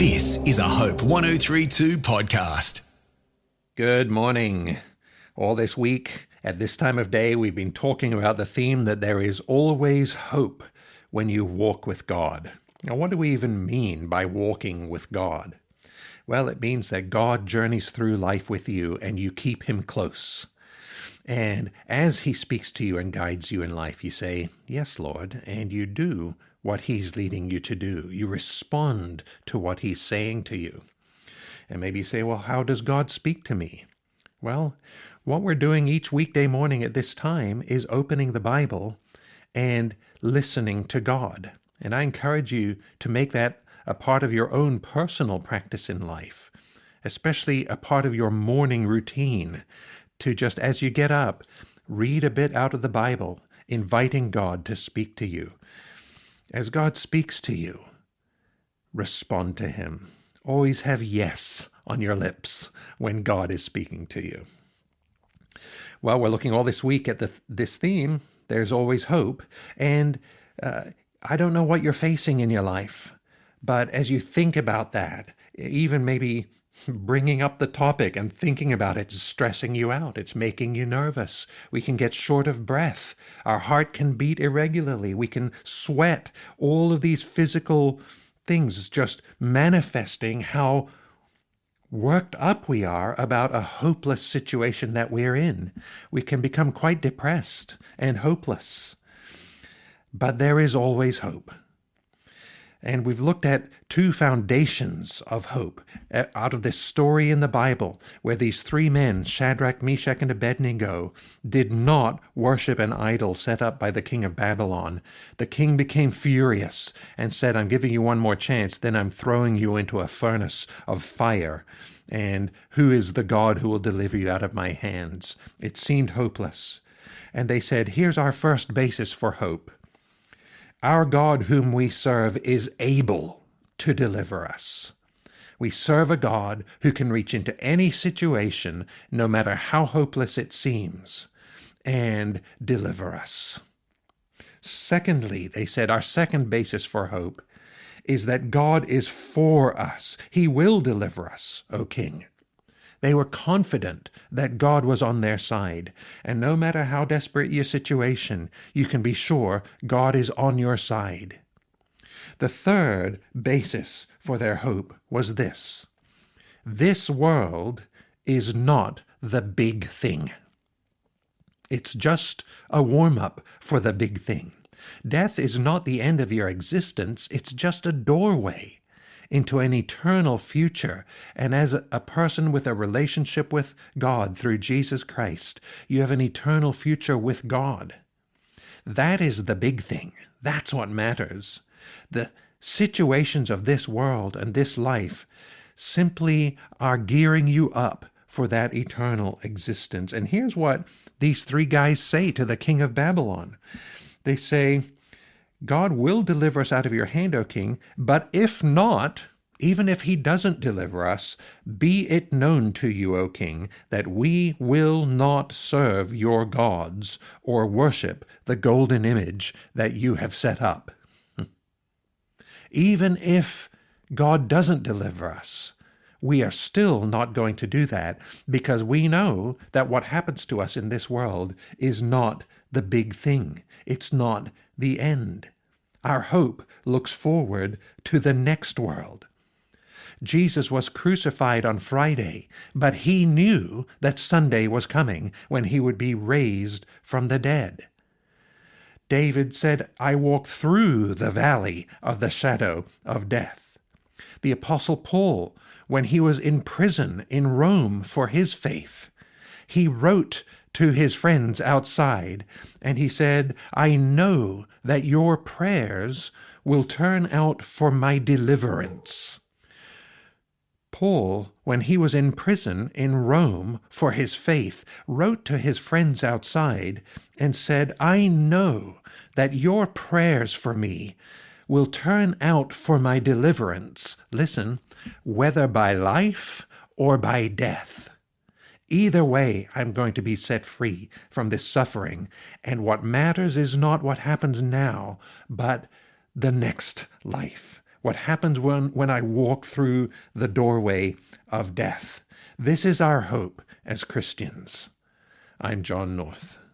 This is a Hope 1032 podcast. Good morning. All this week, at this time of day, we've been talking about the theme that there is always hope when you walk with God. Now, what do we even mean by walking with God? Well, it means that God journeys through life with you and you keep him close. And as he speaks to you and guides you in life, you say, "Yes, Lord," and you do what he's leading you to do. You respond to what he's saying to you. And maybe you say, well, how does God speak to me? Well, what we're doing each weekday morning at this time is opening the Bible and listening to God. And I encourage you to make that a part of your own personal practice in life, especially a part of your morning routine, to just as you get up, read a bit out of the Bible, inviting God to speak to you. As God speaks to you, respond to him. Always have yes on your lips when God is speaking to you. Well, we're looking all this week at this theme, there's always hope. And I don't know what you're facing in your life, but as you think about that, even maybe bringing up the topic and thinking about it is stressing you out. It's making you nervous. We can get short of breath. Our heart can beat irregularly. We can sweat. All of these physical things just manifesting how worked up we are about a hopeless situation that we're in. We can become quite depressed and hopeless. But there is always hope. And we've looked at two foundations of hope out of this story in the Bible where these three men, Shadrach, Meshach, and Abednego, did not worship an idol set up by the king of Babylon. The king became furious and said, "I'm giving you one more chance, then I'm throwing you into a furnace of fire. And who is the God who will deliver you out of my hands?" It seemed hopeless. And they said, here's our first basis for hope. Our God whom we serve is able to deliver us. We serve a God who can reach into any situation, no matter how hopeless it seems, and deliver us. Secondly, they said, our second basis for hope is that God is for us. He will deliver us, O King. They were confident that God was on their side, and no matter how desperate your situation, you can be sure God is on your side. The third basis for their hope was this: this world is not the big thing. It's just a warm-up for the big thing. Death is not the end of your existence, it's just a doorway into an eternal future. And as a person with a relationship with God through Jesus Christ, you have an eternal future with God. That is the big thing. That's what matters. The situations of this world and this life simply are gearing you up for that eternal existence. And here's what these three guys say to the king of Babylon. They say, God will deliver us out of your hand, O king, but if not, even if he doesn't deliver us, be it known to you, O king, that we will not serve your gods or worship the golden image that you have set up. Even if God doesn't deliver us, we are still not going to do that, because we know that what happens to us in this world is not the big thing. It's not the end. Our hope looks forward to the next world. Jesus was crucified on Friday, but he knew that Sunday was coming when he would be raised from the dead. David said, I walk through the valley of the shadow of death. The Apostle Paul, when he was in prison in Rome for his faith, he wrote to his friends outside, and he said, I know that your prayers will turn out for my deliverance. Paul, when he was in prison in Rome for his faith, wrote to his friends outside and said, I know that your prayers for me will turn out for my deliverance, listen, whether by life or by death. Either way, I'm going to be set free from this suffering, and what matters is not what happens now, but the next life, What happens when I walk through the doorway of death? This is our hope as Christians. I'm John North.